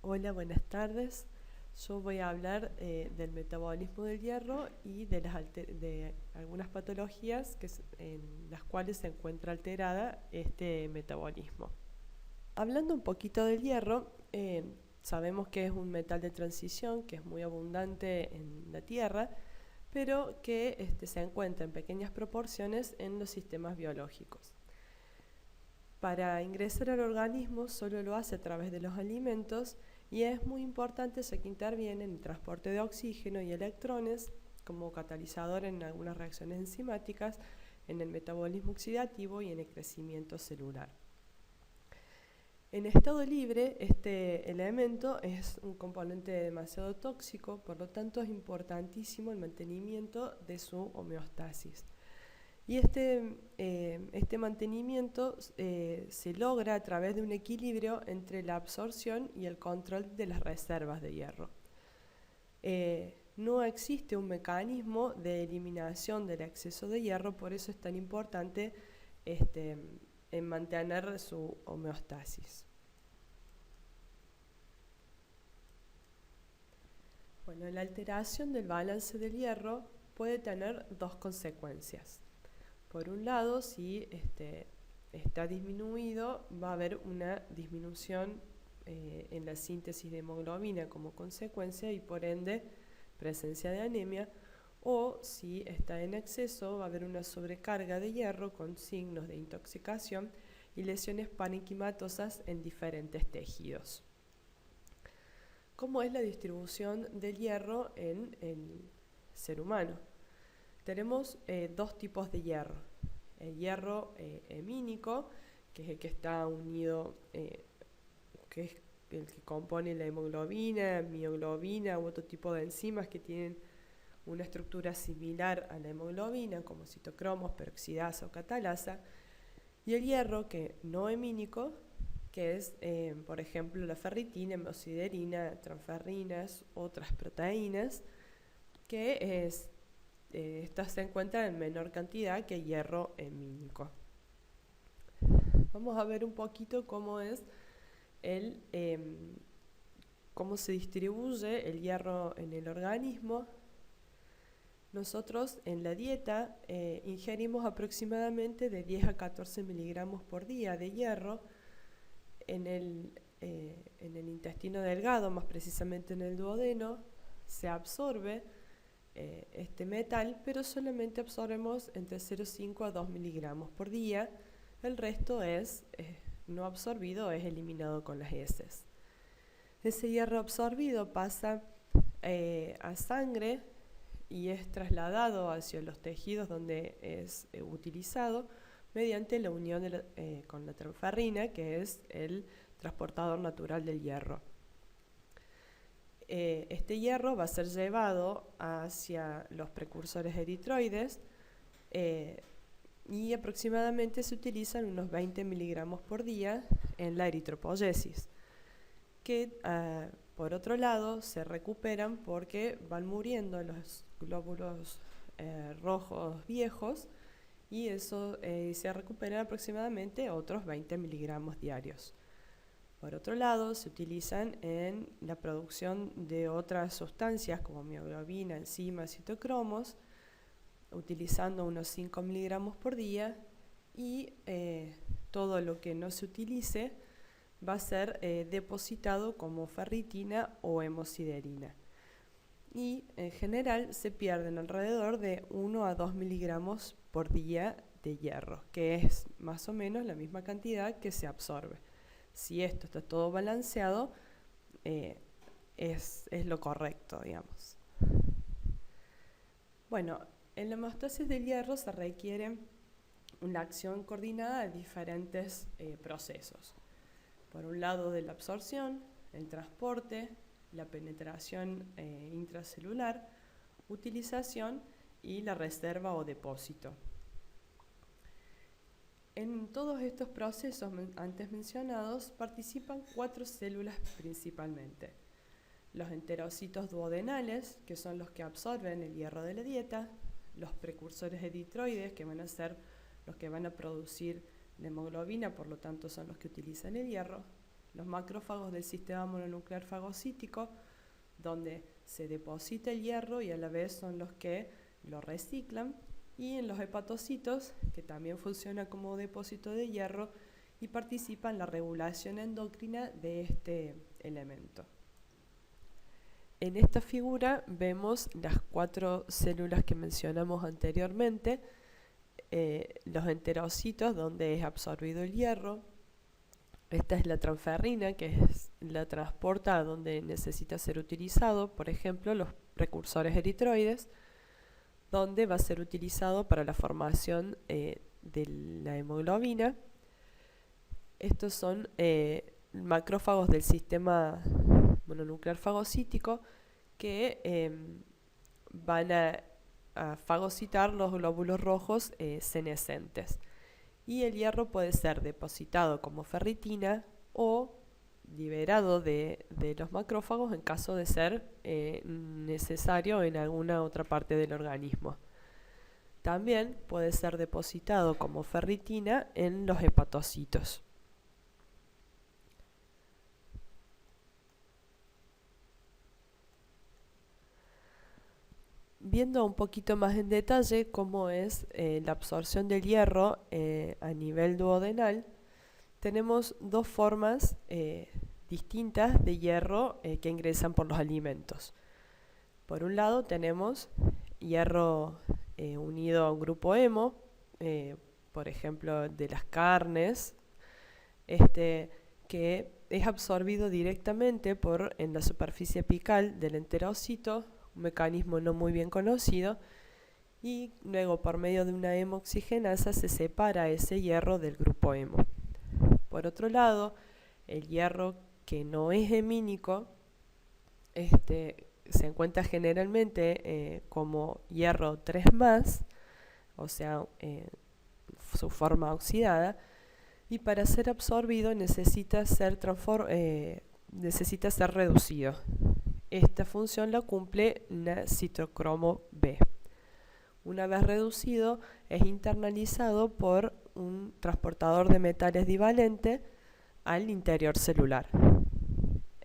Hola, buenas tardes. Yo voy a hablar del metabolismo del hierro y de algunas patologías en las cuales se encuentra alterada este metabolismo. Hablando un poquito del hierro, sabemos que es un metal de transición que es muy abundante en la Tierra, pero que se encuentra en pequeñas proporciones en los sistemas biológicos. Para ingresar al organismo solo lo hace a través de los alimentos y es muy importante ya que interviene en el transporte de oxígeno y electrones como catalizador en algunas reacciones enzimáticas, en el metabolismo oxidativo y en el crecimiento celular. En estado libre, este elemento es un componente demasiado tóxico, por lo tanto es importantísimo el mantenimiento de su homeostasis. Y este mantenimiento se logra a través de un equilibrio entre la absorción y el control de las reservas de hierro. No existe un mecanismo de eliminación del exceso de hierro, por eso es tan importante en mantener su homeostasis. Bueno, la alteración del balance del hierro puede tener dos consecuencias. Por un lado, si está disminuido, va a haber una disminución en la síntesis de hemoglobina como consecuencia y por ende presencia de anemia, o si está en exceso, va a haber una sobrecarga de hierro con signos de intoxicación y lesiones parenquimatosas en diferentes tejidos. ¿Cómo es la distribución del hierro en el ser humano? Tenemos dos tipos de hierro. El hierro hemínico, que es el que está unido, que es el que compone la hemoglobina, mioglobina u otro tipo de enzimas que tienen una estructura similar a la hemoglobina, como citocromos, peroxidasa o catalasa. Y el hierro que no hemínico, que es, por ejemplo, la ferritina, hemosiderina, transferrinas, otras proteínas, que estas se encuentran en menor cantidad que hierro hemínico. Vamos a ver un poquito cómo se distribuye el hierro en el organismo. Nosotros en la dieta ingerimos aproximadamente de 10 a 14 miligramos por día de hierro en el intestino delgado, más precisamente en el duodeno. Se absorbe este metal, pero solamente absorbemos entre 0,5 a 2 miligramos por día. El resto es no absorbido, es eliminado con las heces. Ese hierro absorbido pasa a sangre y es trasladado hacia los tejidos donde es utilizado mediante la unión con la transferrina, que es el transportador natural del hierro. Este hierro va a ser llevado hacia los precursores eritroides y aproximadamente se utilizan unos 20 miligramos por día en la eritropoyesis, que por otro lado se recuperan porque van muriendo los glóbulos rojos viejos y eso se recupera aproximadamente otros 20 miligramos diarios. Por otro lado, se utilizan en la producción de otras sustancias como mioglobina, enzimas, citocromos, utilizando unos 5 miligramos por día y todo lo que no se utilice va a ser depositado como ferritina o hemosiderina. Y en general se pierden alrededor de 1 a 2 miligramos por día de hierro, que es más o menos la misma cantidad que se absorbe. Si esto está todo balanceado, es lo correcto, digamos. Bueno, en la hemostasis del hierro se requiere una acción coordinada de diferentes procesos. Por un lado, de la absorción, el transporte, la penetración intracelular, utilización y la reserva o depósito. En todos estos procesos antes mencionados participan 4 células principalmente. Los enterocitos duodenales, que son los que absorben el hierro de la dieta, los precursores eritroides, que van a ser los que van a producir la hemoglobina, por lo tanto son los que utilizan el hierro, los macrófagos del sistema mononuclear fagocítico, donde se deposita el hierro y a la vez son los que lo reciclan, y en los hepatocitos, que también funciona como depósito de hierro y participa en la regulación endocrina de este elemento. En esta figura vemos las 4 células que mencionamos anteriormente, los enterocitos donde es absorbido el hierro. Esta es la transferrina, que la transporta a donde necesita ser utilizado, por ejemplo, los precursores eritroides, donde va a ser utilizado para la formación de la hemoglobina. Estos son macrófagos del sistema mononuclear fagocítico que van a fagocitar los glóbulos rojos senescentes. Y el hierro puede ser depositado como ferritina o liberado de los macrófagos en caso de ser necesario en alguna otra parte del organismo. También puede ser depositado como ferritina en los hepatocitos. Viendo un poquito más en detalle cómo es la absorción del hierro a nivel duodenal, tenemos 2 formas distintas de hierro que ingresan por los alimentos. Por un lado tenemos hierro unido a un grupo hemo, por ejemplo de las carnes, que es absorbido directamente en la superficie apical del enterocito, un mecanismo no muy bien conocido, y luego por medio de una hemoxigenasa se separa ese hierro del grupo hemo. Por otro lado, el hierro que no es hemínico se encuentra generalmente como hierro 3+, o sea, su forma oxidada, y para ser absorbido necesita ser reducido. Esta función la cumple la citocromo B. Una vez reducido, es internalizado por un transportador de metales divalente al interior celular.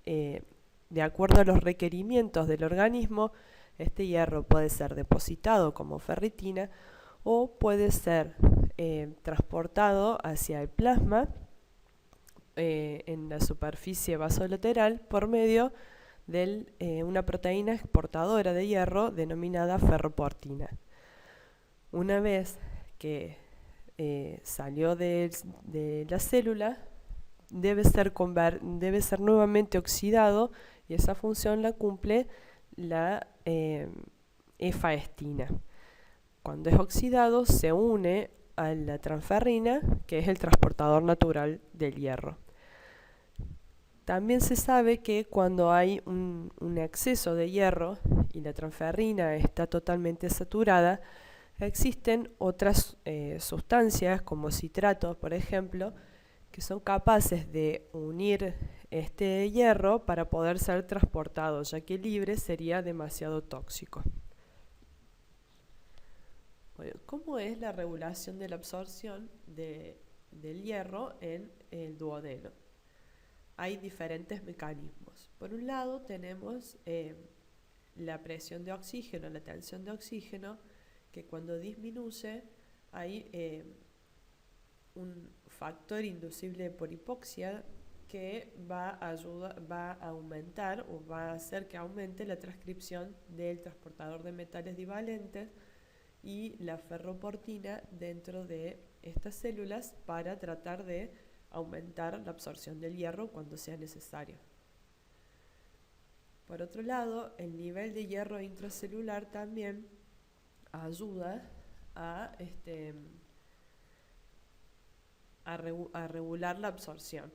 De acuerdo a los requerimientos del organismo, este hierro puede ser depositado como ferritina o puede ser transportado hacia el plasma en la superficie vasolateral por medio de una proteína exportadora de hierro denominada ferroportina. Una vez que salió de la célula, debe ser nuevamente oxidado, y esa función la cumple la efaestina. Cuando es oxidado se une a la transferrina, que es el transportador natural del hierro. También se sabe que cuando hay un exceso de hierro y la transferrina está totalmente saturada, existen otras sustancias como citratos, por ejemplo, que son capaces de unir este hierro para poder ser transportado, ya que libre sería demasiado tóxico. Bueno, ¿cómo es la regulación de la absorción del hierro en el duodeno? Hay diferentes mecanismos. Por un lado tenemos la presión de oxígeno, la tensión de oxígeno, que cuando disminuye hay un factor inducible por hipoxia que va a aumentar o va a hacer que aumente la transcripción del transportador de metales divalentes y la ferroportina dentro de estas células para tratar de aumentar la absorción del hierro cuando sea necesario. Por otro lado, el nivel de hierro intracelular también ayuda a regular la absorción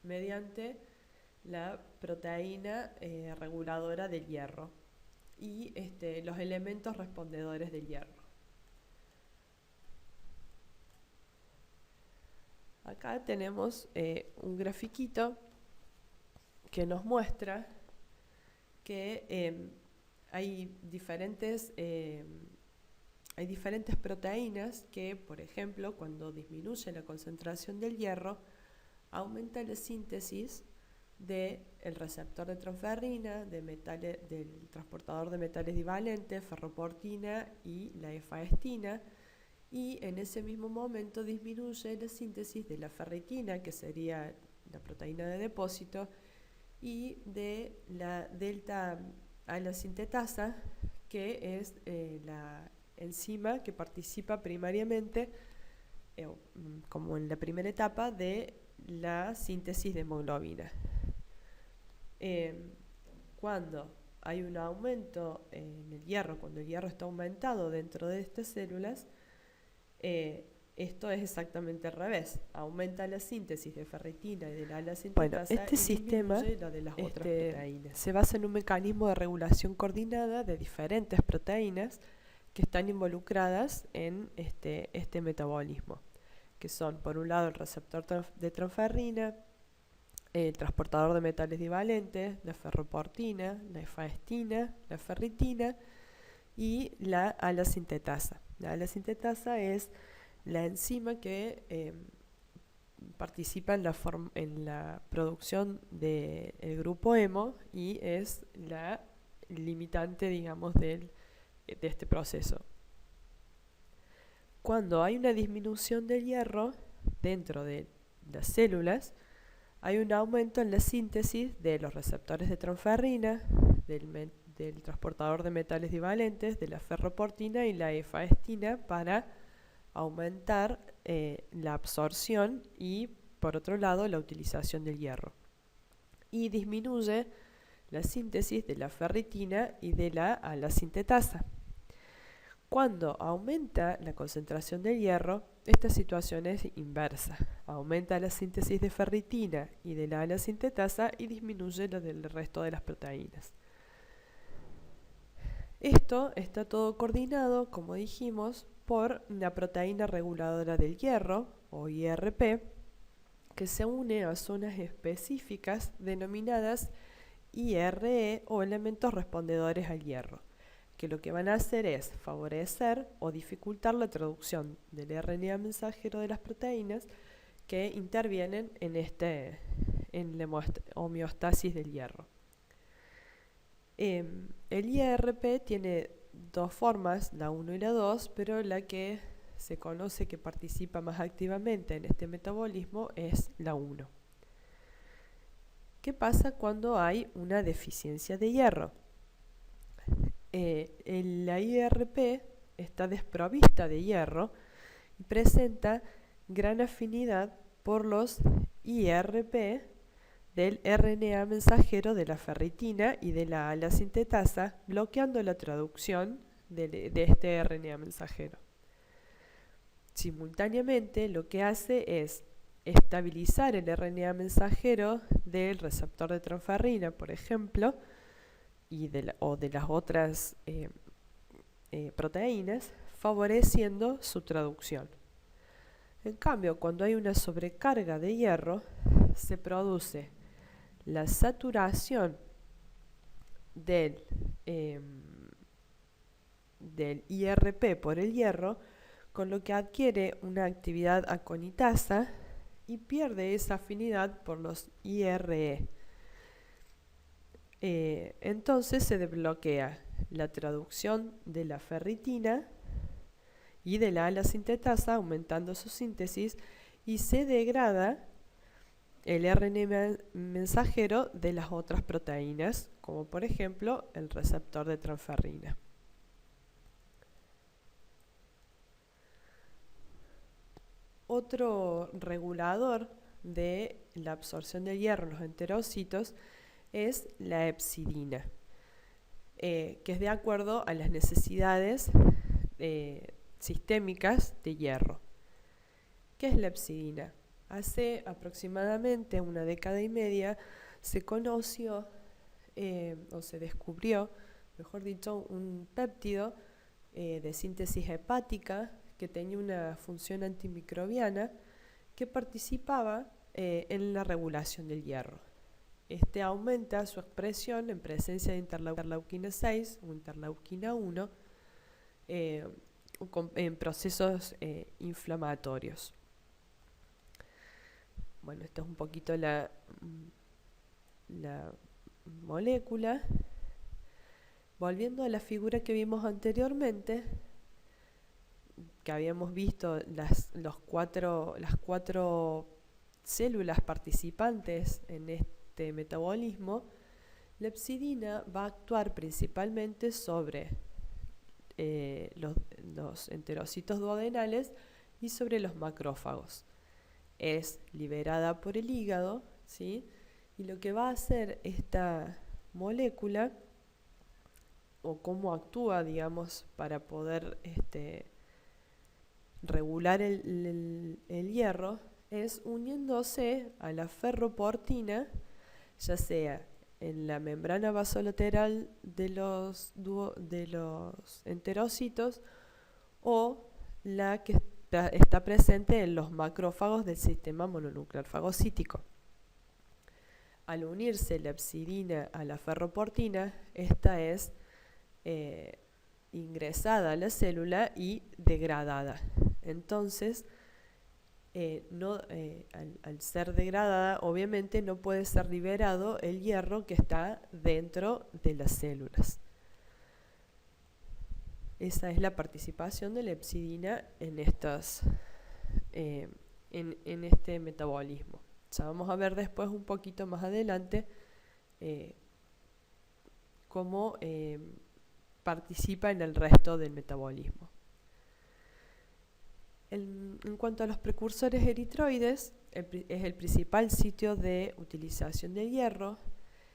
mediante la proteína reguladora del hierro y los elementos respondedores del hierro. Acá tenemos un grafiquito que nos muestra que hay diferentes proteínas que, por ejemplo, cuando disminuye la concentración del hierro, aumenta la síntesis del receptor de transferrina, del transportador de metales divalentes, ferroportina y la efaestina, y en ese mismo momento disminuye la síntesis de la ferritina, que sería la proteína de depósito, y de la delta-ala-sintetasa, que es la enzima que participa primariamente, como en la primera etapa, de la síntesis de hemoglobina. Cuando hay un aumento en el hierro, cuando el hierro está aumentado dentro de estas células, esto es exactamente al revés. Aumenta la síntesis de ferritina y de la ala-sintetasa. Bueno, este sistema la de las otras proteínas. Se basa en un mecanismo de regulación coordinada de diferentes proteínas que están involucradas en este metabolismo, que son, por un lado, el receptor de transferrina, el transportador de metales divalentes, la ferroportina, la efaestina, la ferritina y la ala-sintetasa. La ala-sintetasa es la enzima que participa en la producción del grupo hemo y es la limitante, digamos, de este proceso. Cuando hay una disminución del hierro dentro de las células, hay un aumento en la síntesis de los receptores de transferrina, del transportador de metales divalentes, de la ferroportina y la efaestina para aumentar la absorción y, por otro lado, la utilización del hierro. Y disminuye la síntesis de la ferritina y de la ala-sintetasa. Cuando aumenta la concentración del hierro, esta situación es inversa. Aumenta la síntesis de ferritina y de la ala-sintetasa y disminuye la del resto de las proteínas. Esto está todo coordinado, como dijimos, por una proteína reguladora del hierro, o IRP, que se une a zonas específicas denominadas IRE o elementos respondedores al hierro, que lo que van a hacer es favorecer o dificultar la traducción del RNA mensajero de las proteínas que intervienen en la homeostasis del hierro. El IRP tiene dos formas, la 1 y la 2, pero la que se conoce que participa más activamente en este metabolismo es la 1. ¿Qué pasa cuando hay una deficiencia de hierro? La IRP está desprovista de hierro y presenta gran afinidad por los IRP del RNA mensajero de la ferritina y de la ala-sintetasa, bloqueando la traducción de este RNA mensajero. Simultáneamente, lo que hace es estabilizar el RNA mensajero del receptor de transferrina, por ejemplo, o de las otras proteínas, favoreciendo su traducción. En cambio, cuando hay una sobrecarga de hierro, se produce la saturación del IRP por el hierro, con lo que adquiere una actividad aconitasa y pierde esa afinidad por los IRE. Entonces se desbloquea la traducción de la ferritina y de la ala-sintetasa, aumentando su síntesis, y se degrada el RNA mensajero de las otras proteínas, como por ejemplo el receptor de transferrina. Otro regulador de la absorción de hierro en los enterocitos es la hepcidina, que es de acuerdo a las necesidades sistémicas de hierro. ¿Qué es la hepcidina? Hace aproximadamente una década y media se conoció o se descubrió, mejor dicho, un péptido de síntesis hepática que tenía una función antimicrobiana que participaba en la regulación del hierro. Este aumenta su expresión en presencia de interleuquina 6 o interleuquina 1 en procesos inflamatorios. Bueno, esta es un poquito la molécula. Volviendo a la figura que vimos anteriormente, que habíamos visto las cuatro células participantes en este metabolismo, la hepcidina va a actuar principalmente sobre los enterocitos duodenales y sobre los macrófagos. Es liberada por el hígado, ¿sí? Y lo que va a hacer esta molécula, o cómo actúa, digamos, para poder regular el hierro, es uniéndose a la ferroportina, ya sea en la membrana vasolateral de los enterocitos o la que está presente en los macrófagos del sistema mononuclear fagocítico. Al unirse la hepcidina a la ferroportina, esta es ingresada a la célula y degradada. Entonces, al ser degradada, obviamente no puede ser liberado el hierro que está dentro de las células. Esa es la participación de la hepcidina en este metabolismo. Ya vamos a ver después, un poquito más adelante, cómo participa en el resto del metabolismo. En cuanto a los precursores eritroides, es el principal sitio de utilización del hierro.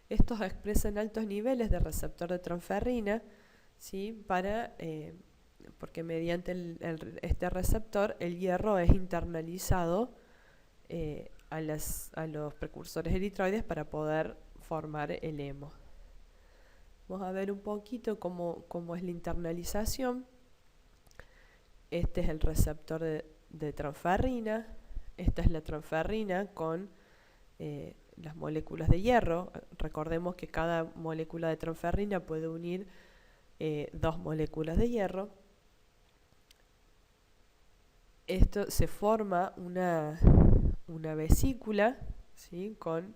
Estos expresan altos niveles de receptor de transferrina, ¿sí? Porque mediante este receptor el hierro es internalizado a los precursores eritroides para poder formar el hemo. Vamos a ver un poquito cómo es la internalización. Este es el receptor de transferrina. Esta es la transferrina con las moléculas de hierro. Recordemos que cada molécula de transferrina puede unir dos moléculas de hierro. Esto se forma una vesícula, ¿sí? Con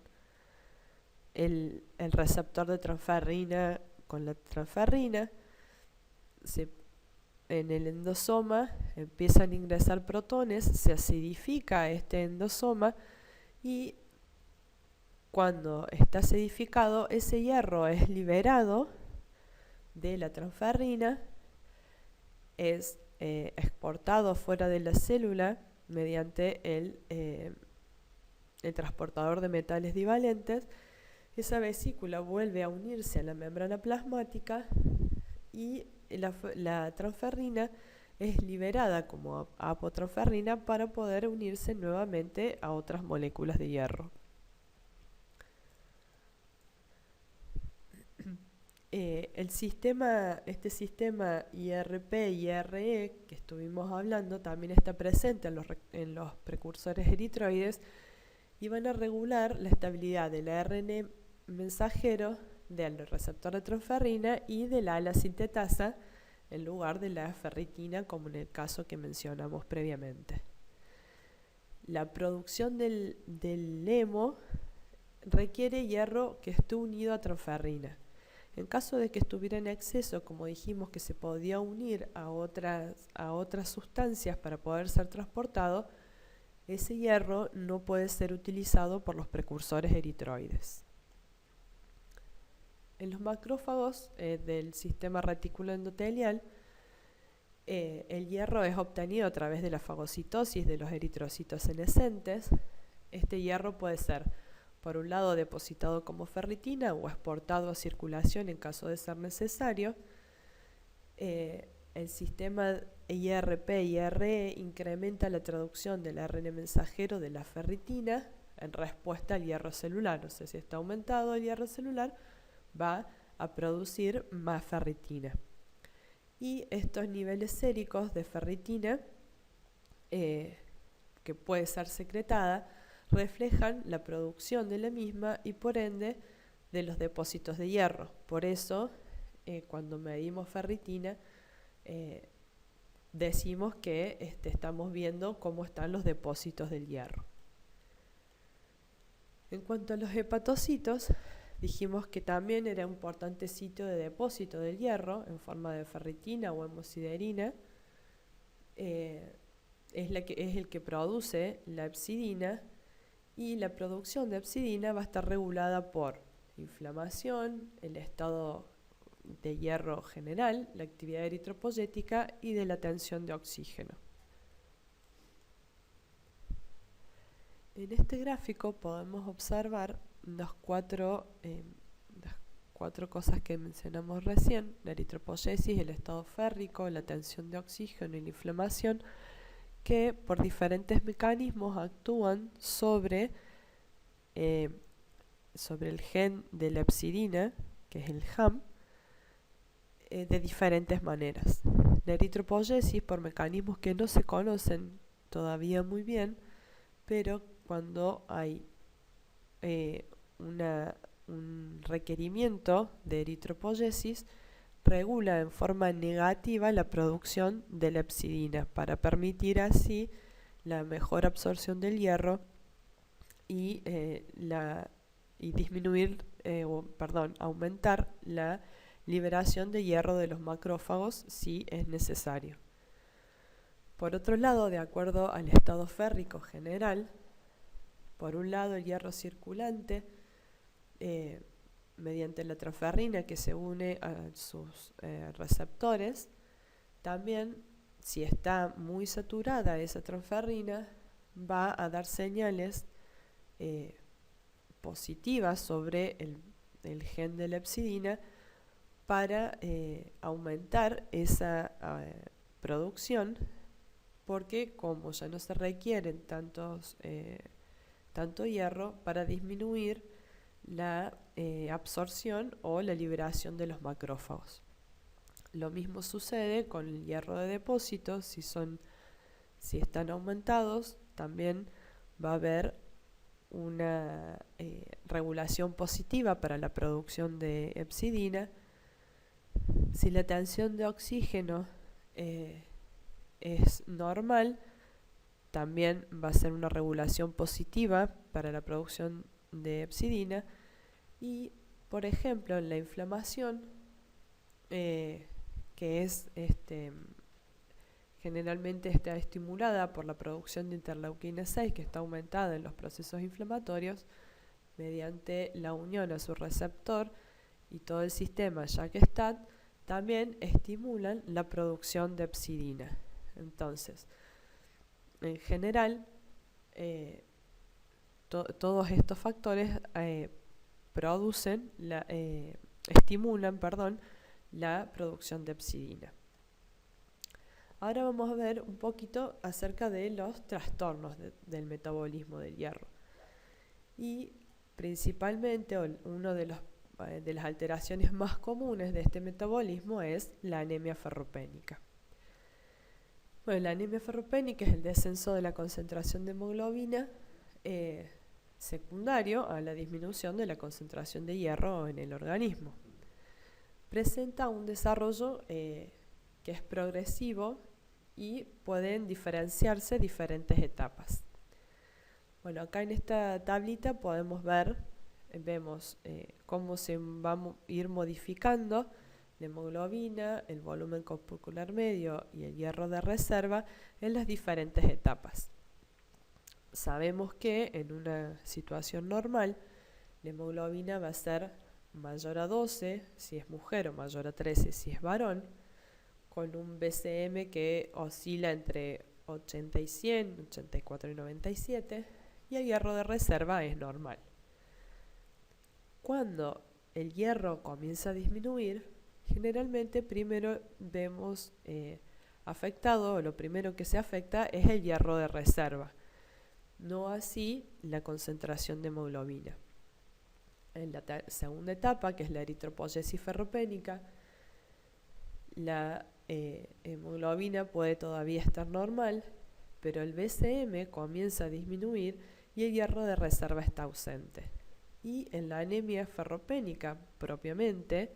el receptor de transferrina con la transferrina. En el endosoma empiezan a ingresar protones, se acidifica este endosoma y cuando está acidificado, ese hierro es liberado de la transferrina, es exportado fuera de la célula mediante el transportador de metales divalentes. Esa vesícula vuelve a unirse a la membrana plasmática y la transferrina es liberada como apotransferrina para poder unirse nuevamente a otras moléculas de hierro. Este sistema IRP y IRE que estuvimos hablando también está presente en los precursores eritroides y van a regular la estabilidad del ARN mensajero del receptor de transferrina y de la ala sintetasa en lugar de la ferritina, como en el caso que mencionamos previamente. La producción del hemo requiere hierro que esté unido a transferrina. En caso de que estuviera en exceso, como dijimos que se podía unir a otras sustancias para poder ser transportado, ese hierro no puede ser utilizado por los precursores eritroides. En los macrófagos del sistema retículo endotelial, el hierro es obtenido a través de la fagocitosis de los eritrocitos senescentes. Este hierro puede ser, por un lado, depositado como ferritina o exportado a circulación en caso de ser necesario. El sistema IRP-IRE incrementa la traducción del ARN mensajero de la ferritina en respuesta al hierro celular. O sea, si está aumentado el hierro celular, va a producir más ferritina. Y estos niveles séricos de ferritina, que puede ser secretada, reflejan la producción de la misma y por ende de los depósitos de hierro. Por eso, cuando medimos ferritina, decimos que estamos viendo cómo están los depósitos del hierro. En cuanto a los hepatocitos, dijimos que también era un importante sitio de depósito del hierro en forma de ferritina o hemosiderina. Es el que produce la hepcidina, y la producción de hepcidina va a estar regulada por inflamación, el estado de hierro general, la actividad eritropoyética y de la tensión de oxígeno. En este gráfico podemos observar las cuatro cosas que mencionamos recién: la eritropoyesis, el estado férrico, la tensión de oxígeno y la inflamación, que por diferentes mecanismos actúan sobre el gen de la hepcidina, que es el HAM, de diferentes maneras. La eritropoyesis, por mecanismos que no se conocen todavía muy bien, pero cuando hay un requerimiento de eritropoyesis, regula en forma negativa la producción de la hepcidina para permitir así la mejor absorción del hierro y aumentar la liberación de hierro de los macrófagos si es necesario. Por otro lado, de acuerdo al estado férrico general, por un lado el hierro circulante, mediante la transferrina que se une a sus receptores, también, si está muy saturada esa transferrina, va a dar señales positivas sobre el gen de la hepcidina para aumentar esa producción, porque como ya no se requieren tanto hierro, para disminuir la absorción o la liberación de los macrófagos. Lo mismo sucede con el hierro de depósito. Si están aumentados, también va a haber una regulación positiva para la producción de hepcidina. Si la tensión de oxígeno es normal, también va a ser una regulación positiva para la producción de hepcidina. Y, por ejemplo, en la inflamación, que es generalmente está estimulada por la producción de interleuquina 6, que está aumentada en los procesos inflamatorios mediante la unión a su receptor, y todo el sistema JAK-STAT también estimulan la producción de hepcidina. Entonces, en general, todos estos factores estimulan la producción de hepcidina. Ahora vamos a ver un poquito acerca de los trastornos del metabolismo del hierro. Y principalmente una de las alteraciones más comunes de este metabolismo es la anemia ferropénica. Bueno, la anemia ferropénica es el descenso de la concentración de hemoglobina secundario a la disminución de la concentración de hierro en el organismo. Presenta un desarrollo que es progresivo y pueden diferenciarse diferentes etapas. Bueno, acá en esta tablita vemos cómo se va a ir modificando la hemoglobina, el volumen corpuscular medio y el hierro de reserva en las diferentes etapas. Sabemos que en una situación normal la hemoglobina va a ser mayor a 12 si es mujer o mayor a 13 si es varón, con un BCM que oscila entre 80 y 100, 84 y 97, y el hierro de reserva es normal. Cuando el hierro comienza a disminuir, generalmente primero vemos afectado, o lo primero que se afecta es el hierro de reserva, no así la concentración de hemoglobina. En la segunda etapa, que es la eritropoyesis ferropénica, la hemoglobina puede todavía estar normal, pero el BCM comienza a disminuir y el hierro de reserva está ausente. Y en la anemia ferropénica propiamente,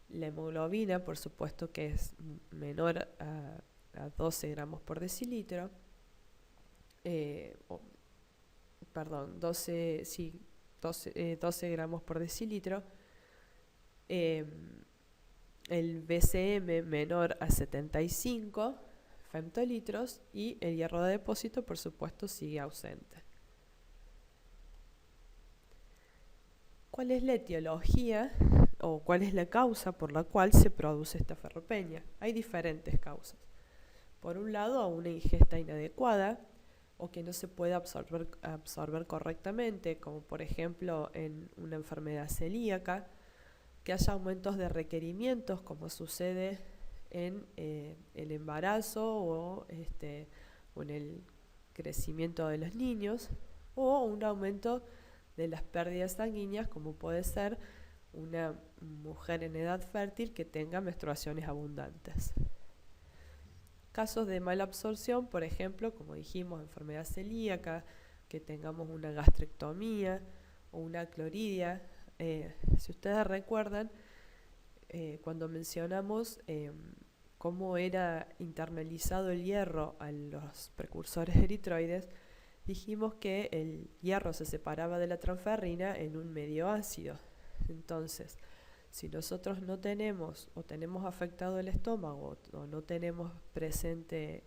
la hemoglobina, por supuesto que es menor a 12 gramos por decilitro, perdón, 12, sí, 12 gramos por decilitro. Eh, el BCM menor a 75 femtolitros y el hierro de depósito, por supuesto, sigue ausente. ¿Cuál es la etiología o cuál es la causa por la cual se produce esta ferropenia? Hay diferentes causas. Por un lado, una ingesta inadecuada o que no se puede absorber correctamente, como por ejemplo en una enfermedad celíaca, que haya aumentos de requerimientos, como sucede en el embarazo o en el crecimiento de los niños, o un aumento de las pérdidas sanguíneas, como puede ser una mujer en edad fértil que tenga menstruaciones abundantes. Casos de mala absorción, por ejemplo, como dijimos, enfermedad celíaca, que tengamos una gastrectomía o una cloridia. Si ustedes recuerdan, cuando mencionamos cómo era internalizado el hierro a los precursores eritroides, dijimos que el hierro se separaba de la transferrina en un medio ácido. Entonces, si nosotros no tenemos o tenemos afectado el estómago o no tenemos presente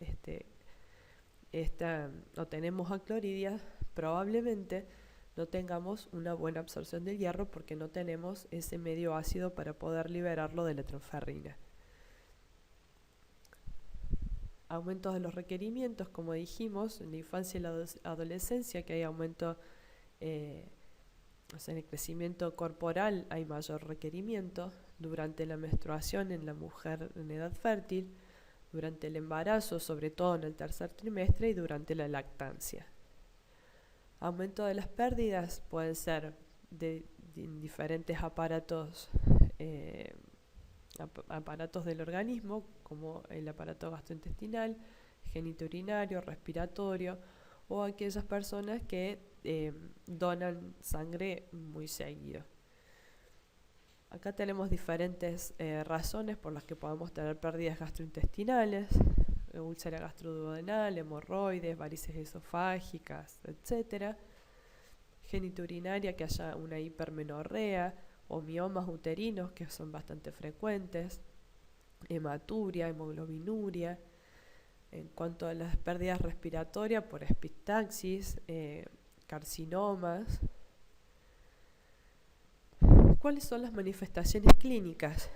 o tenemos acloridia, probablemente no tengamos una buena absorción del hierro porque no tenemos ese medio ácido para poder liberarlo de la transferrina. Aumentos de los requerimientos, como dijimos, en la infancia y la adolescencia, que hay aumento, en el crecimiento corporal hay mayor requerimiento, durante la menstruación en la mujer en edad fértil, durante el embarazo, sobre todo en el tercer trimestre, y durante la lactancia. Aumento de las pérdidas pueden ser de diferentes aparatos del organismo, como el aparato gastrointestinal, genitourinario, respiratorio, o aquellas personas que donan sangre muy seguido. Acá tenemos diferentes razones por las que podemos tener pérdidas gastrointestinales: úlcera gastroduodenal, hemorroides, varices esofágicas, etc. Genitourinaria, que haya una hipermenorrea, o miomas uterinos, que son bastante frecuentes, hematuria, hemoglobinuria. En cuanto a las pérdidas respiratorias por epistaxis, carcinomas. ¿Cuáles son las manifestaciones clínicas?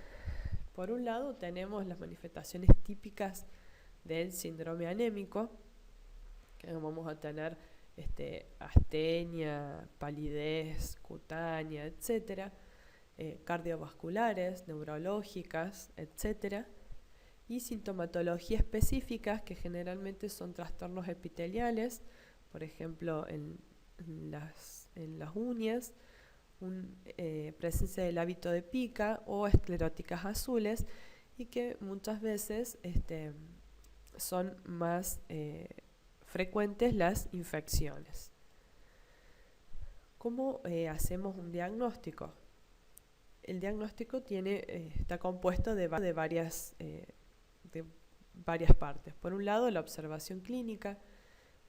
Por un lado tenemos las manifestaciones típicas del síndrome anémico, que vamos a tener astenia, palidez cutánea, etc., cardiovasculares, neurológicas, etc., y sintomatología específicas, que generalmente son trastornos epiteliales, por ejemplo en las uñas, presencia del hábito de pica o escleróticas azules, y que muchas veces son más frecuentes las infecciones. ¿Cómo hacemos un diagnóstico? El diagnóstico está compuesto de varias partes. Por un lado, la observación clínica.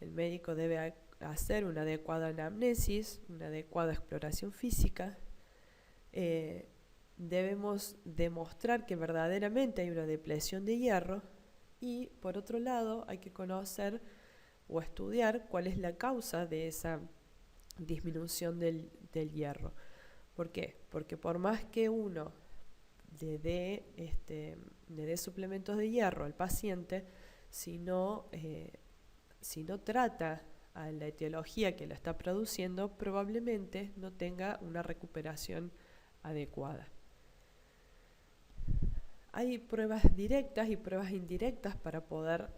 El médico debe hacer una adecuada anamnesis, una adecuada exploración física. Debemos demostrar que verdaderamente hay una depresión de hierro, y por otro lado hay que conocer o estudiar cuál es la causa de esa disminución del hierro. ¿Por qué? Porque por más que uno le dé suplementos de hierro al paciente, si no trata a la etiología que la está produciendo, probablemente no tenga una recuperación adecuada. Hay pruebas directas y pruebas indirectas para poder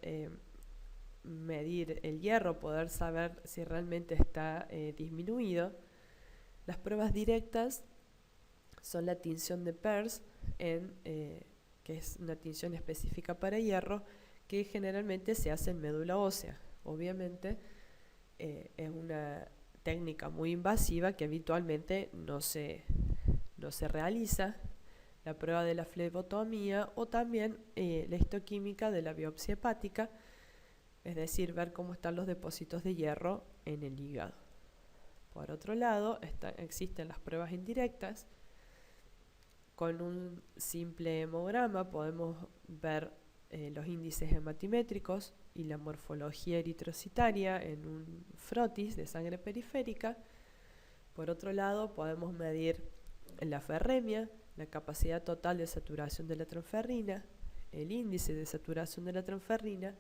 medir el hierro, poder saber si realmente está disminuido. Las pruebas directas son la tinción de Peirce, que es una tinción específica para hierro, que generalmente se hace en médula ósea. Obviamente es una técnica muy invasiva que habitualmente no se realiza. La prueba de la flebotomía, o también la histoquímica de la biopsia hepática, es decir, ver cómo están los depósitos de hierro en el hígado. Por otro lado, existen las pruebas indirectas. Con un simple hemograma podemos ver los índices hematimétricos y la morfología eritrocitaria en un frotis de sangre periférica. Por otro lado, podemos medir la ferremia, la capacidad total de saturación de la transferrina, el índice de saturación de la transferrina,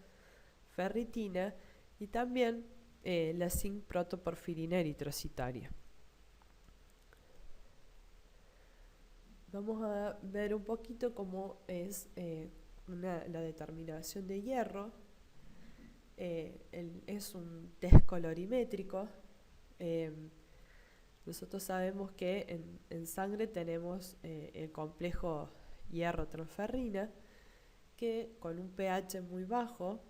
ferritina y también la zinc protoporfirina eritrocitaria. Vamos a ver un poquito cómo es la determinación de hierro. Es un test colorimétrico. Nosotros sabemos que en sangre tenemos el complejo hierro-transferrina, que con un pH muy bajo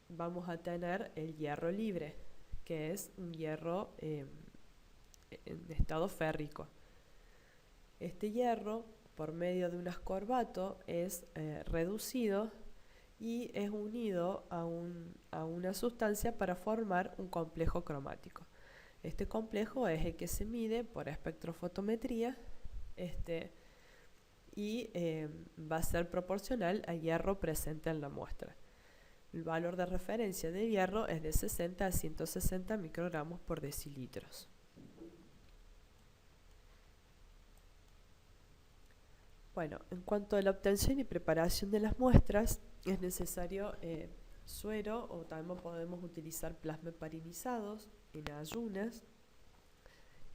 vamos a tener el hierro libre, que es un hierro en estado férrico. Este hierro, por medio de un ascorbato, es reducido y es unido a una sustancia para formar un complejo cromático. Este complejo es el que se mide por espectrofotometría y va a ser proporcional al hierro presente en la muestra. El valor de referencia de hierro es de 60 a 160 microgramos por decilitros. Bueno, en cuanto a la obtención y preparación de las muestras, es necesario suero, o también podemos utilizar plasma heparinizados en ayunas.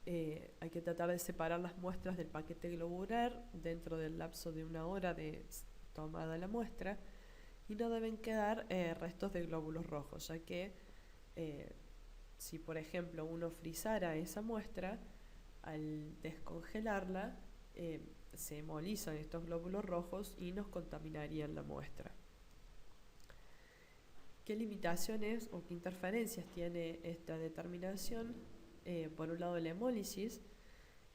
Hay que tratar de separar las muestras del paquete globular dentro del lapso de 1 hora de tomada la muestra, y no deben quedar restos de glóbulos rojos, ya que si por ejemplo uno frizara esa muestra, al descongelarla se hemolizan estos glóbulos rojos y nos contaminarían la muestra. ¿Qué limitaciones o qué interferencias tiene esta determinación? Por un lado, la hemólisis,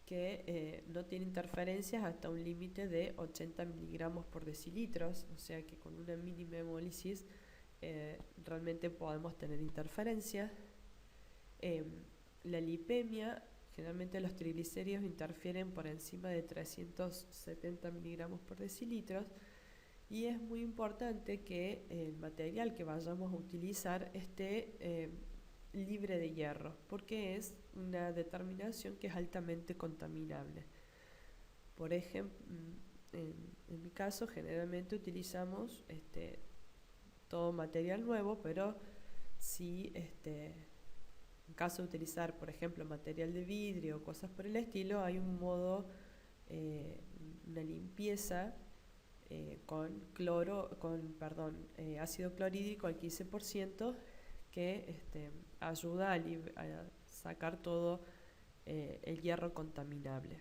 que no tiene interferencias hasta un límite de 80 miligramos por decilitros, o sea que con una mínima hemólisis realmente podemos tener interferencias. La lipemia, generalmente los triglicéridos interfieren por encima de 370 miligramos por decilitros, y es muy importante que el material que vayamos a utilizar esté libre de hierro, porque es una determinación que es altamente contaminable. Por ejemplo, en mi caso generalmente utilizamos todo material nuevo, pero si en caso de utilizar, por ejemplo, material de vidrio o cosas por el estilo, hay un modo, una limpieza con ácido clorhídrico al 15%, que ayuda a sacar todo el hierro contaminable.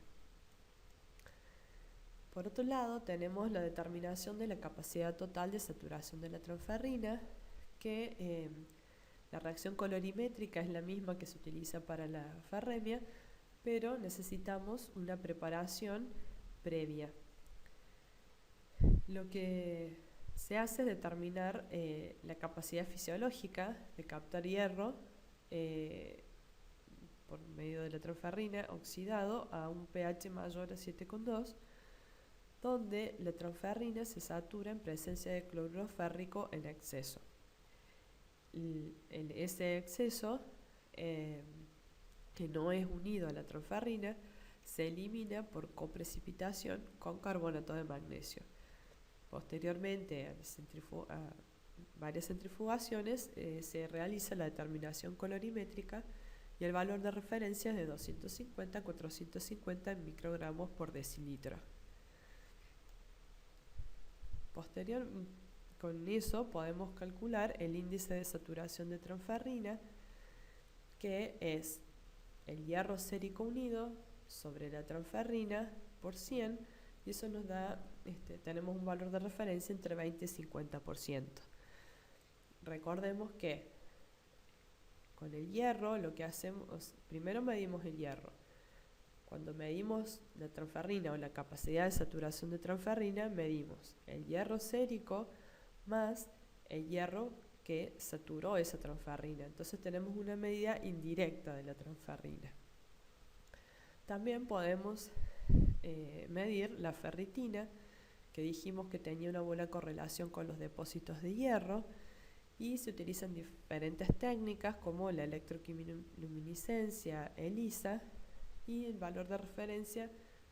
Por otro lado, tenemos la determinación de la capacidad total de saturación de la transferrina, que la reacción colorimétrica es la misma que se utiliza para la ferremia, pero necesitamos una preparación previa. Lo que se hace es determinar la capacidad fisiológica de captar hierro por medio de la transferrina oxidado a un pH mayor a 7,2, donde la transferrina se satura en presencia de cloruro férrico en exceso. Ese exceso, que no es unido a la transferrina, se elimina por coprecipitación con carbonato de magnesio. Posteriormente a varias centrifugaciones se realiza la determinación colorimétrica, y el valor de referencia es de 250 a 450 microgramos por decilitro. Con eso podemos calcular el índice de saturación de transferrina, que es el hierro sérico unido sobre la transferrina por 100, y eso nos da, tenemos un valor de referencia entre 20 y 50%. Recordemos que con el hierro lo que hacemos, primero medimos el hierro. Cuando medimos la transferrina o la capacidad de saturación de transferrina, medimos el hierro sérico más el hierro que saturó esa transferrina. Entonces tenemos una medida indirecta de la transferrina. También podemos medir la ferritina, que dijimos que tenía una buena correlación con los depósitos de hierro, y se utilizan diferentes técnicas como la electroquimiluminiscencia, ELISA, y el valor de referencia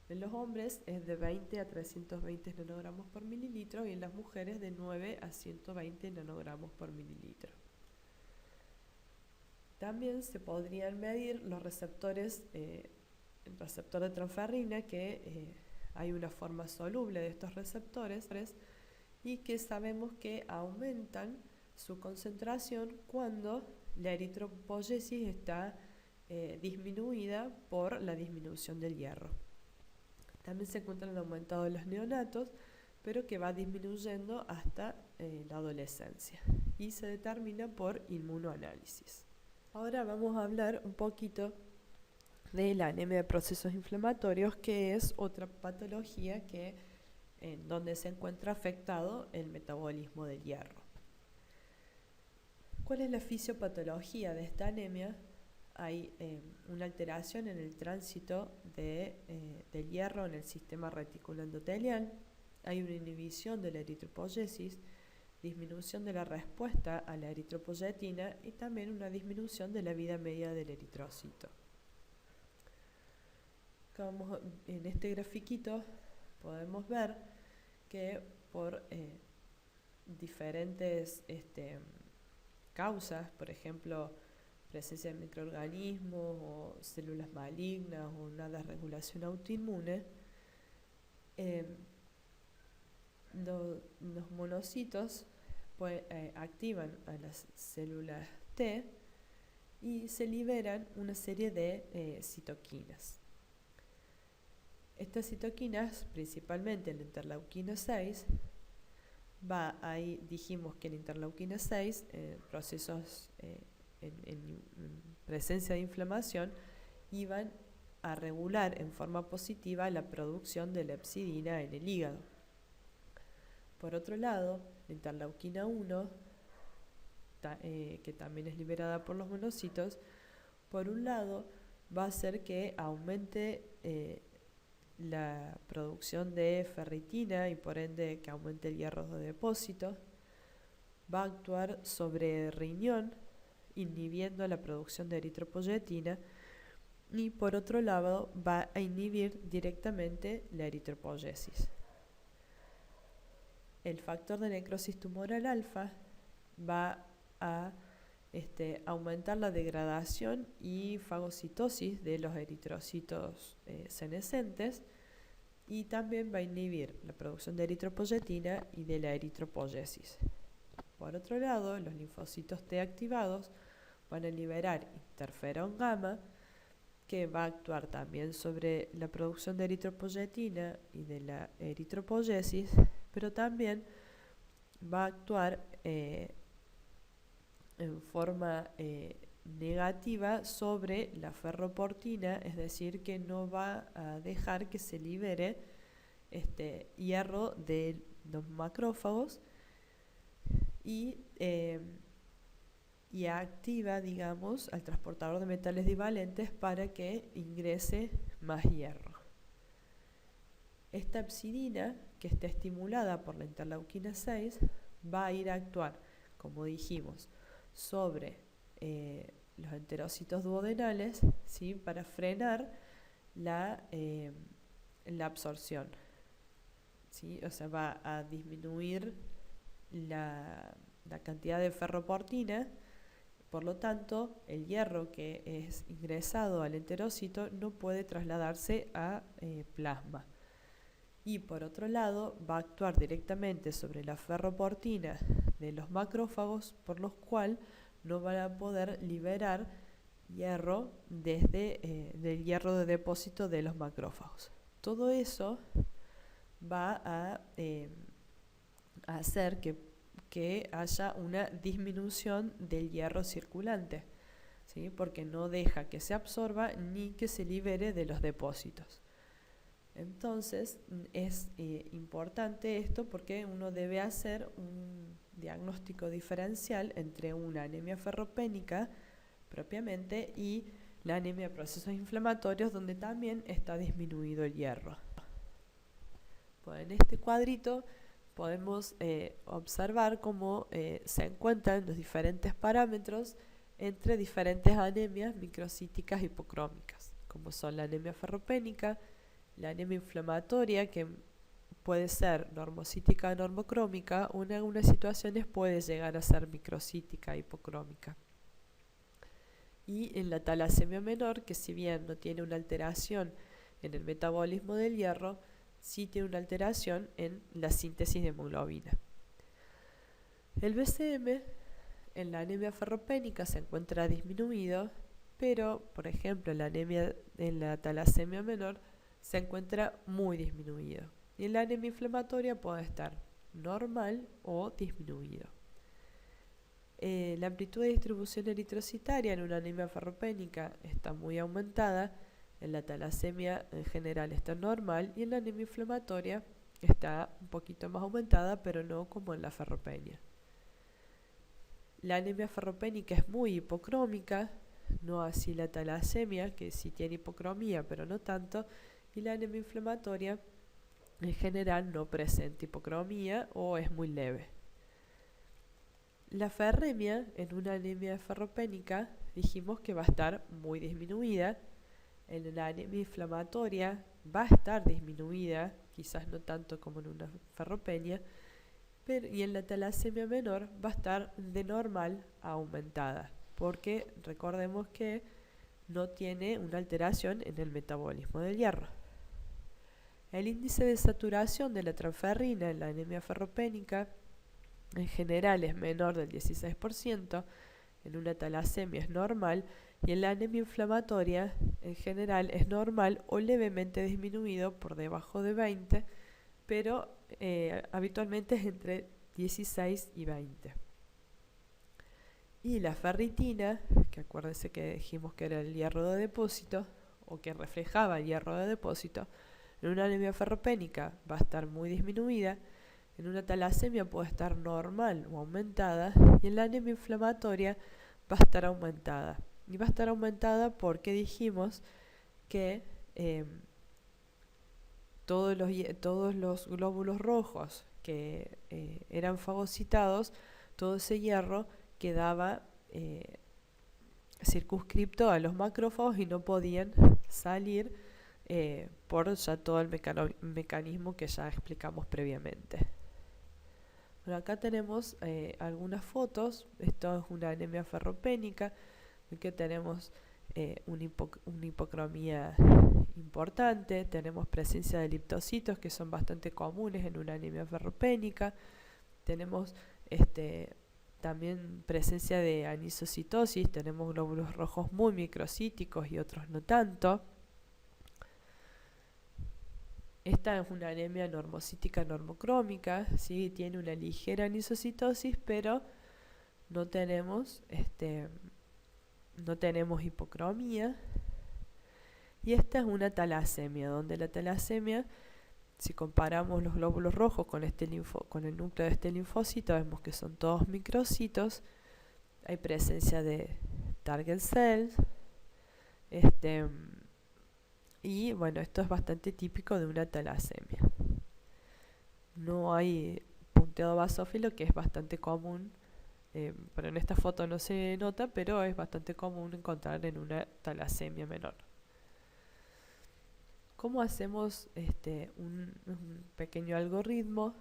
en los hombres es de 20 a 320 nanogramos por mililitro y en las mujeres de 9 a 120 nanogramos por mililitro. También se podrían medir los receptores, el receptor de transferrina, que hay una forma soluble de estos receptores y que sabemos que aumentan su concentración cuando la eritropoyesis está disminuida por la disminución del hierro. También se encuentra el aumentado de los neonatos, pero que va disminuyendo hasta la adolescencia y se determina por inmunoanálisis. Ahora vamos a hablar un poquito de la anemia de procesos inflamatorios, que es otra patología en donde se encuentra afectado el metabolismo del hierro. ¿Cuál es la fisiopatología de esta anemia? Hay una alteración en el tránsito del hierro en el sistema reticuloendotelial, hay una inhibición de la eritropoyesis, disminución de la respuesta a la eritropoyetina y también una disminución de la vida media del eritrocito. Como en este grafiquito podemos ver que por diferentes causas, por ejemplo, presencia de microorganismos o células malignas o una desregulación autoinmune, los monocitos activan a las células T y se liberan una serie de citoquinas. Estas citoquinas, principalmente la interleuquina 6, ahí dijimos que la interleuquina 6, procesos en presencia de inflamación, iban a regular en forma positiva la producción de la hepcidina en el hígado. Por otro lado, la interleuquina 1, que también es liberada por los monocitos, por un lado va a hacer que aumente la producción de ferritina y por ende que aumente el hierro de depósito, va a actuar sobre el riñón inhibiendo la producción de eritropoyetina y por otro lado va a inhibir directamente la eritropoyesis. El factor de necrosis tumoral alfa va a aumentar la degradación y fagocitosis de los eritrocitos senescentes y también va a inhibir la producción de eritropoyetina y de la eritropoyesis. Por otro lado, los linfocitos T activados van a liberar interferón gamma, que va a actuar también sobre la producción de eritropoyetina y de la eritropoyesis, pero también va a actuar en forma negativa sobre la ferroportina, es decir, que no va a dejar que se libere hierro de los macrófagos y activa, digamos, al transportador de metales divalentes para que ingrese más hierro. Esta hepcidina, que está estimulada por la interleuquina 6, va a ir a actuar, como dijimos, sobre los enterocitos duodenales, ¿sí?, para frenar la absorción, ¿sí? O sea, va a disminuir la cantidad de ferroportina. Por lo tanto, el hierro que es ingresado al enterócito no puede trasladarse a plasma. Y por otro lado, va a actuar directamente sobre la ferroportina de los macrófagos, por lo cual no van a poder liberar hierro desde del hierro de depósito de los macrófagos. Todo eso va a hacer que haya una disminución del hierro circulante, ¿sí?, porque no deja que se absorba ni que se libere de los depósitos. Entonces es importante esto porque uno debe hacer un diagnóstico diferencial entre una anemia ferropénica propiamente y la anemia de procesos inflamatorios, donde también está disminuido el hierro. Pues en este cuadrito podemos observar cómo se encuentran los diferentes parámetros entre diferentes anemias microcíticas hipocrómicas, como son la anemia ferropénica, la anemia inflamatoria, que puede ser normocítica o normocrómica, o en algunas situaciones puede llegar a ser microcítica hipocrómica. Y en la talasemia menor, que si bien no tiene una alteración en el metabolismo del hierro, sí tiene una alteración en la síntesis de hemoglobina. El BCM en la anemia ferropénica se encuentra disminuido, pero por ejemplo en la talasemia menor se encuentra muy disminuido. Y en la anemia inflamatoria puede estar normal o disminuido. La amplitud de distribución eritrocitaria en una anemia ferropénica está muy aumentada, en la talasemia en general está normal y en la anemia inflamatoria está un poquito más aumentada, pero no como en la ferropenia. La anemia ferropénica es muy hipocrómica, no así la talasemia, que sí tiene hipocromía, pero no tanto, y la anemia inflamatoria en general no presenta hipocromía o es muy leve. La ferremia en una anemia ferropénica dijimos que va a estar muy disminuida. En la anemia inflamatoria va a estar disminuida, quizás no tanto como en una ferropenia, y en la talasemia menor va a estar de normal a aumentada, porque recordemos que no tiene una alteración en el metabolismo del hierro. El índice de saturación de la transferrina en la anemia ferropénica en general es menor del 16%, en una talasemia es normal y en la anemia inflamatoria en general es normal o levemente disminuido por debajo de 20, pero habitualmente es entre 16 y 20. Y la ferritina, que acuérdense que dijimos que era el hierro de depósito o que reflejaba el hierro de depósito, en una anemia ferropénica va a estar muy disminuida, en una talasemia puede estar normal o aumentada y en la anemia inflamatoria va a estar aumentada. Y va a estar aumentada porque dijimos que todos los glóbulos rojos que eran fagocitados, todo ese hierro quedaba circunscripto a los macrófagos y no podían salir por ya todo el mecanismo que ya explicamos previamente. Bueno, acá tenemos algunas fotos. Esto es una anemia ferropénica, en que tenemos una hipocromía importante, tenemos presencia de liptocitos que son bastante comunes en una anemia ferropénica, tenemos también presencia de anisocitosis, tenemos glóbulos rojos muy microcíticos y otros no tanto. Esta es una anemia normocítica normocrómica, ¿sí? Tiene una ligera anisocitosis, pero no tenemos hipocromía. Y esta es una talasemia, donde la talasemia, si comparamos los glóbulos rojos con el núcleo de este linfocito, vemos que son todos microcitos, hay presencia de target cells, y bueno, esto es bastante típico de una talasemia. No hay punteado basófilo, que es bastante común, pero en esta foto no se nota, pero es bastante común encontrar en una talasemia menor. ¿Cómo hacemos un pequeño algoritmo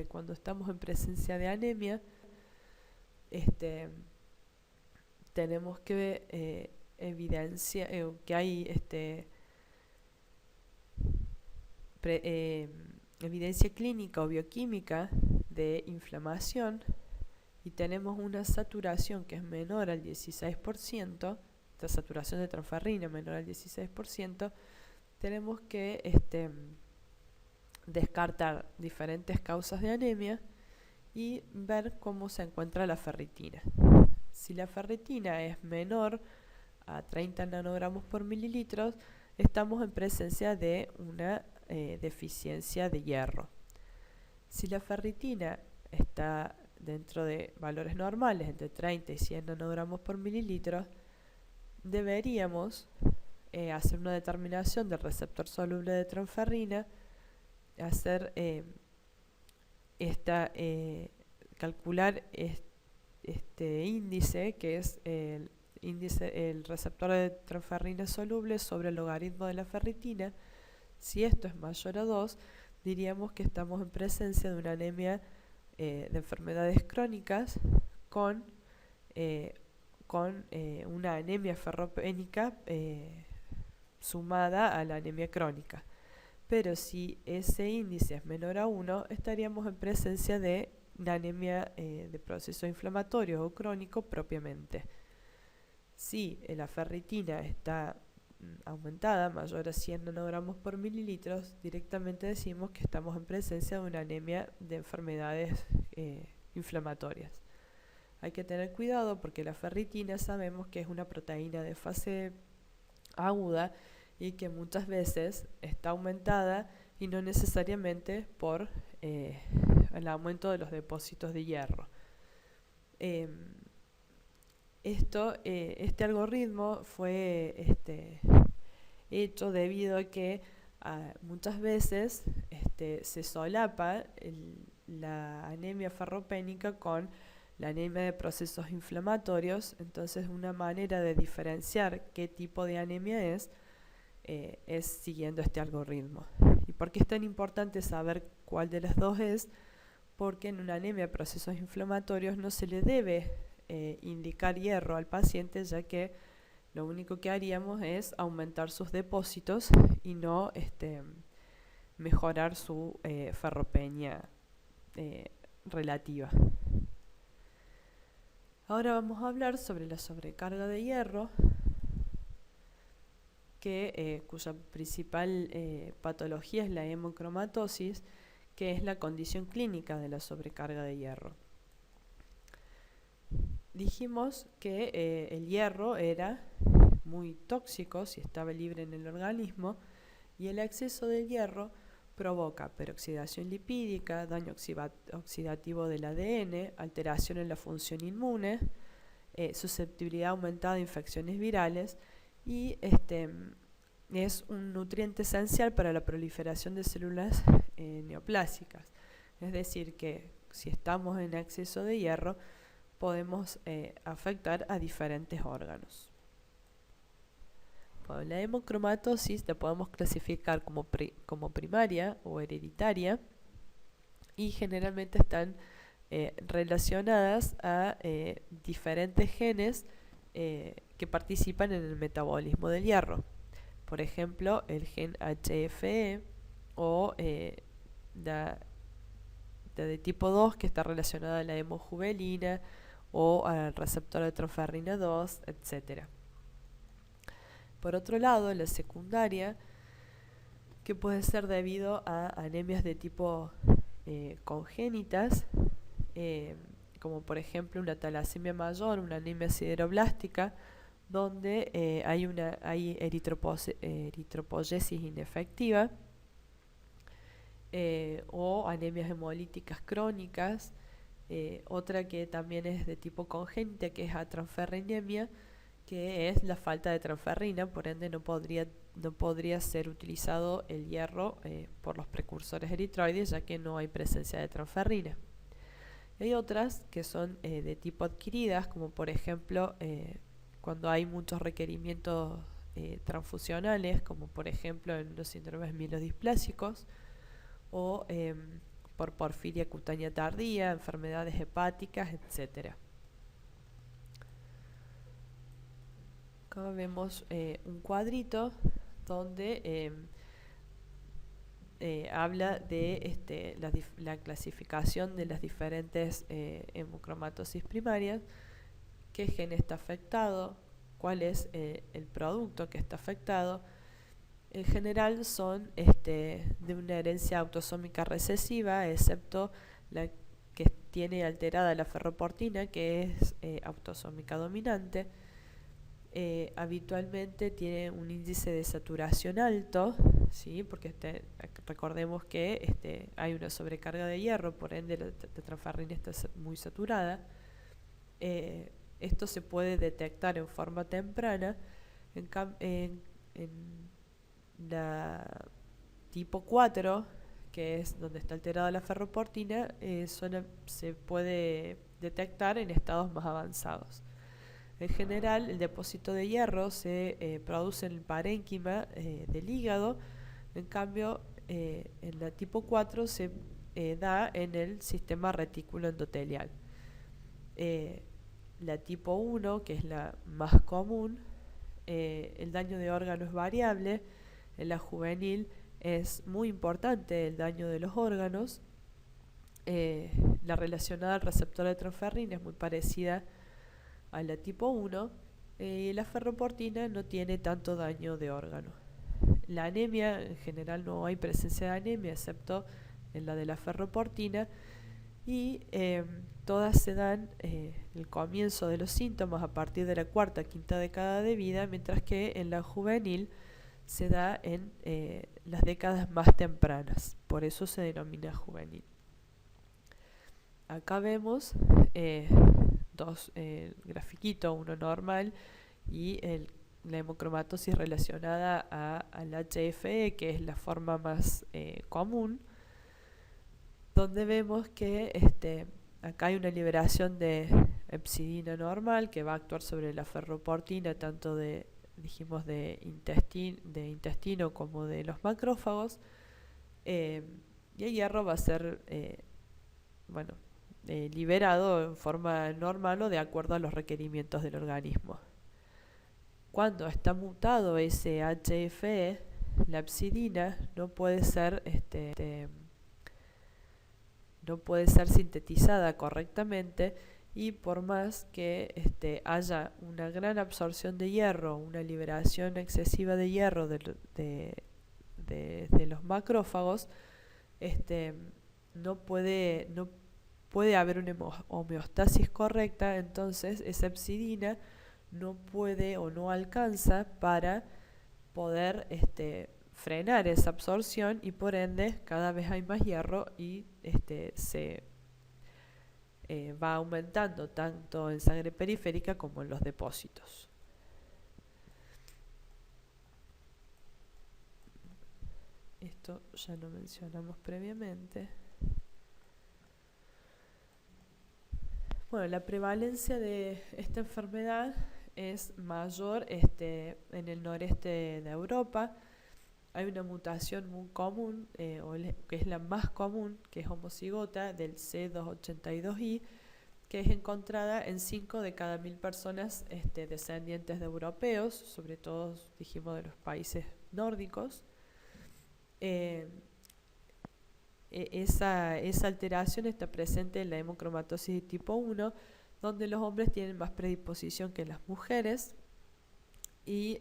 cuando estamos en presencia de anemia? Tenemos que evidenciar que hay evidencia clínica o bioquímica de inflamación y tenemos una saturación que es menor al 16%, la saturación de transferrina menor al 16%, tenemos que descartar diferentes causas de anemia y ver cómo se encuentra la ferritina. Si la ferritina es menor a 30 nanogramos por mililitros, estamos en presencia de una deficiencia de hierro. Si la ferritina está dentro de valores normales, entre 30 y 100 nanogramos por mililitro, deberíamos hacer una determinación del receptor soluble de transferrina, hacer calcular este índice, que es el receptor de transferrina soluble sobre el logaritmo de la ferritina. Si esto es mayor a 2, diríamos que estamos en presencia de una anemia de enfermedades crónicas con una anemia ferropénica sumada a la anemia crónica. Pero si ese índice es menor a 1, estaríamos en presencia de una anemia de proceso inflamatorio o crónico propiamente. Si la ferritina está aumentada, mayor a 100 nanogramos por mililitros, directamente decimos que estamos en presencia de una anemia de enfermedades inflamatorias. Hay que tener cuidado porque la ferritina sabemos que es una proteína de fase aguda y que muchas veces está aumentada y no necesariamente por el aumento de los depósitos de hierro. Este algoritmo fue hecho debido a que muchas veces se solapa la anemia ferropénica con la anemia de procesos inflamatorios. Entonces una manera de diferenciar qué tipo de anemia es siguiendo este algoritmo. ¿Y por qué es tan importante saber cuál de las dos es? Porque en una anemia de procesos inflamatorios no se le debe indicar hierro al paciente, ya que lo único que haríamos es aumentar sus depósitos y no mejorar su ferropenia relativa. Ahora vamos a hablar sobre la sobrecarga de hierro, cuya principal patología es la hemocromatosis, que es la condición clínica de la sobrecarga de hierro. Dijimos que el hierro era muy tóxico si estaba libre en el organismo, y el exceso de hierro provoca peroxidación lipídica, daño oxidativo del ADN, alteración en la función inmune, susceptibilidad aumentada a infecciones virales, y es un nutriente esencial para la proliferación de células neoplásicas. Es decir, que si estamos en exceso de hierro, podemos afectar a diferentes órganos. Bueno, la hemocromatosis la podemos clasificar como primaria o hereditaria, y generalmente están relacionadas a diferentes genes que participan en el metabolismo del hierro. Por ejemplo, el gen HFE o la de tipo 2, que está relacionada a la hemojuvelina o al receptor de transferrina 2, etc. Por otro lado, la secundaria, que puede ser debido a anemias de tipo congénitas, como por ejemplo una talasemia mayor, una anemia sideroblástica, donde hay eritropoyesis inefectiva, o anemias hemolíticas crónicas. Otra que también es de tipo congénita, que es atransferrinemia, que es la falta de transferrina, por ende no podría ser utilizado el hierro por los precursores eritroides, ya que no hay presencia de transferrina. Y hay otras que son de tipo adquiridas, como por ejemplo cuando hay muchos requerimientos transfusionales, como por ejemplo en los síndromes mielodisplásicos, o por porfiria cutánea tardía, enfermedades hepáticas, etc. Acá vemos un cuadrito donde habla de la clasificación de las diferentes hemocromatosis primarias, qué gen está afectado, cuál es el producto que está afectado. En general son de una herencia autosómica recesiva, excepto la que tiene alterada la ferroportina, que es autosómica dominante. habitualmente tiene un índice de saturación alto, ¿sí? Porque recordemos que hay una sobrecarga de hierro, por ende la tetraferrina está muy saturada. Esto se puede detectar en forma temprana. En la tipo 4, que es donde está alterada la ferroportina, se puede detectar en estados más avanzados. En general, el depósito de hierro se produce en el parénquima del hígado. En cambio, en la tipo 4 se da en el sistema retículo endotelial. La tipo 1, que es la más común, el daño de órgano es variable. En la juvenil es muy importante el daño de los órganos. La relacionada al receptor de transferrina es muy parecida a la tipo 1, y la ferroportina no tiene tanto daño de órgano. La anemia, en general no hay presencia de anemia, excepto en la de la ferroportina, y todas se dan el comienzo de los síntomas a partir de la cuarta, quinta década de vida, mientras que en la juvenil se da en las décadas más tempranas, por eso se denomina juvenil. Acá vemos dos grafiquitos, uno normal y la hemocromatosis relacionada al HFE, que es la forma más común, donde vemos que acá hay una liberación de hepcidina normal que va a actuar sobre la ferroportina, tanto de intestino como de los macrófagos, y el hierro va a ser liberado en forma normal o de acuerdo a los requerimientos del organismo. Cuando está mutado ese HFE, la hepcidina no puede ser sintetizada correctamente, y por más que haya una gran absorción de hierro, una liberación excesiva de hierro de los macrófagos, no puede haber una homeostasis correcta. Entonces esa hepcidina no puede o no alcanza para poder frenar esa absorción, y por ende cada vez hay más hierro y se va aumentando tanto en sangre periférica como en los depósitos. Esto ya lo mencionamos previamente. Bueno, la prevalencia de esta enfermedad es mayor en el noreste de Europa. Hay una mutación muy común, que es la más común, que es homocigota del C282I, que es encontrada en 5 de cada 1000 personas descendientes de europeos, sobre todo, dijimos, de los países nórdicos. Esa alteración está presente en la hemocromatosis de tipo 1, donde los hombres tienen más predisposición que las mujeres, y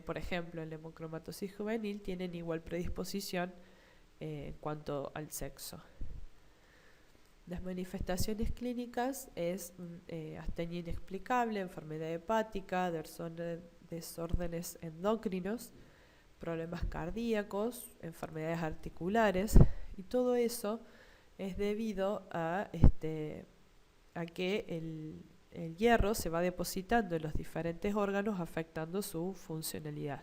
por ejemplo en la hemocromatosis juvenil tienen igual predisposición en cuanto al sexo. Las manifestaciones clínicas es astenia inexplicable, enfermedad hepática, desórdenes endocrinos, problemas cardíacos, enfermedades articulares, y todo eso es debido a que el hierro se va depositando en los diferentes órganos, afectando su funcionalidad.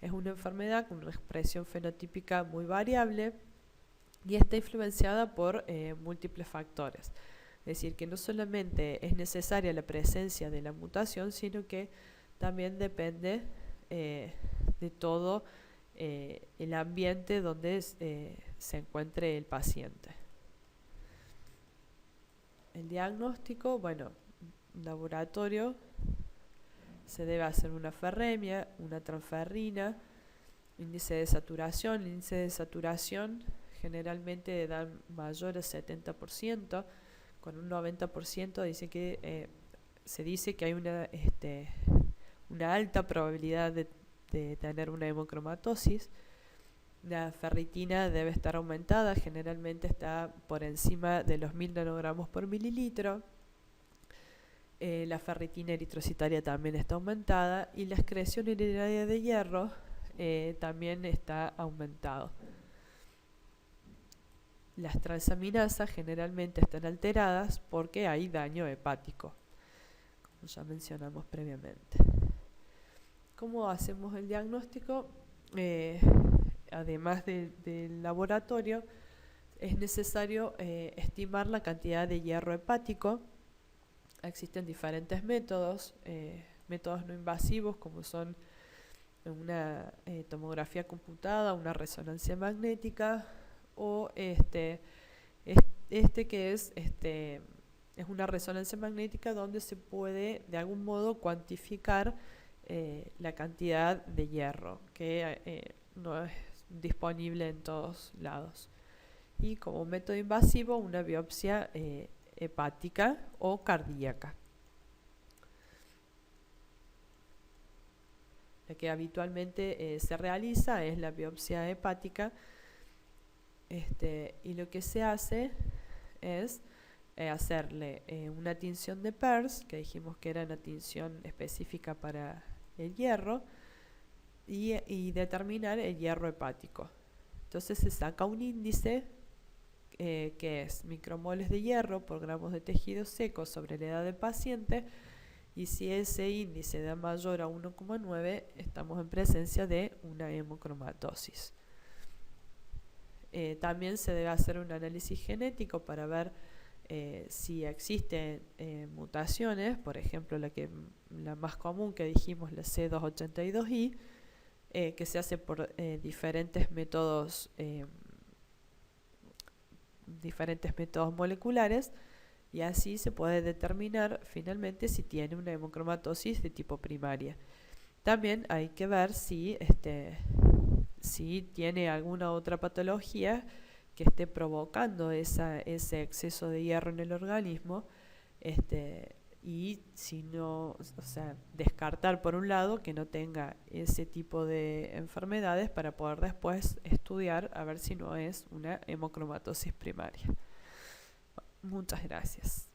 Es una enfermedad con una expresión fenotípica muy variable y está influenciada por múltiples factores. Es decir, que no solamente es necesaria la presencia de la mutación, sino que también depende de todo el ambiente donde se encuentre el paciente. El diagnóstico, laboratorio, se debe hacer una ferremia, una transferrina, índice de saturación. El índice de saturación generalmente da mayor al 70%, con un 90% se dice que hay una alta probabilidad de tener una hemocromatosis. La ferritina debe estar aumentada, generalmente está por encima de los 1000 nanogramos por mililitro. La ferritina eritrocitaria también está aumentada y la excreción urinaria de hierro también está aumentado. Las transaminasas generalmente están alteradas porque hay daño hepático, como ya mencionamos previamente. ¿Cómo hacemos el diagnóstico? Además del laboratorio, es necesario estimar la cantidad de hierro hepático. Existen diferentes métodos, métodos no invasivos como son una tomografía computada, una resonancia magnética o que es una resonancia magnética donde se puede de algún modo cuantificar la cantidad de hierro que no es disponible en todos lados. Y como método invasivo, una biopsia hepática o cardíaca. La que habitualmente se realiza es la biopsia hepática, y lo que se hace es hacerle una tinción de PERS, que dijimos que era una tinción específica para el hierro, y determinar el hierro hepático. Entonces se saca un índice que es micromoles de hierro por gramos de tejido seco sobre la edad del paciente, y si ese índice da mayor a 1,9 estamos en presencia de una hemocromatosis. También se debe hacer un análisis genético para ver si existen mutaciones, por ejemplo la más común que dijimos, la C282I, que se hace por diferentes métodos moleculares, y así se puede determinar finalmente si tiene una hemocromatosis de tipo primaria. También hay que ver si tiene alguna otra patología que esté provocando ese exceso de hierro en el organismo, y si no, descartar por un lado que no tenga ese tipo de enfermedades para poder después estudiar a ver si no es una hemocromatosis primaria. Muchas gracias.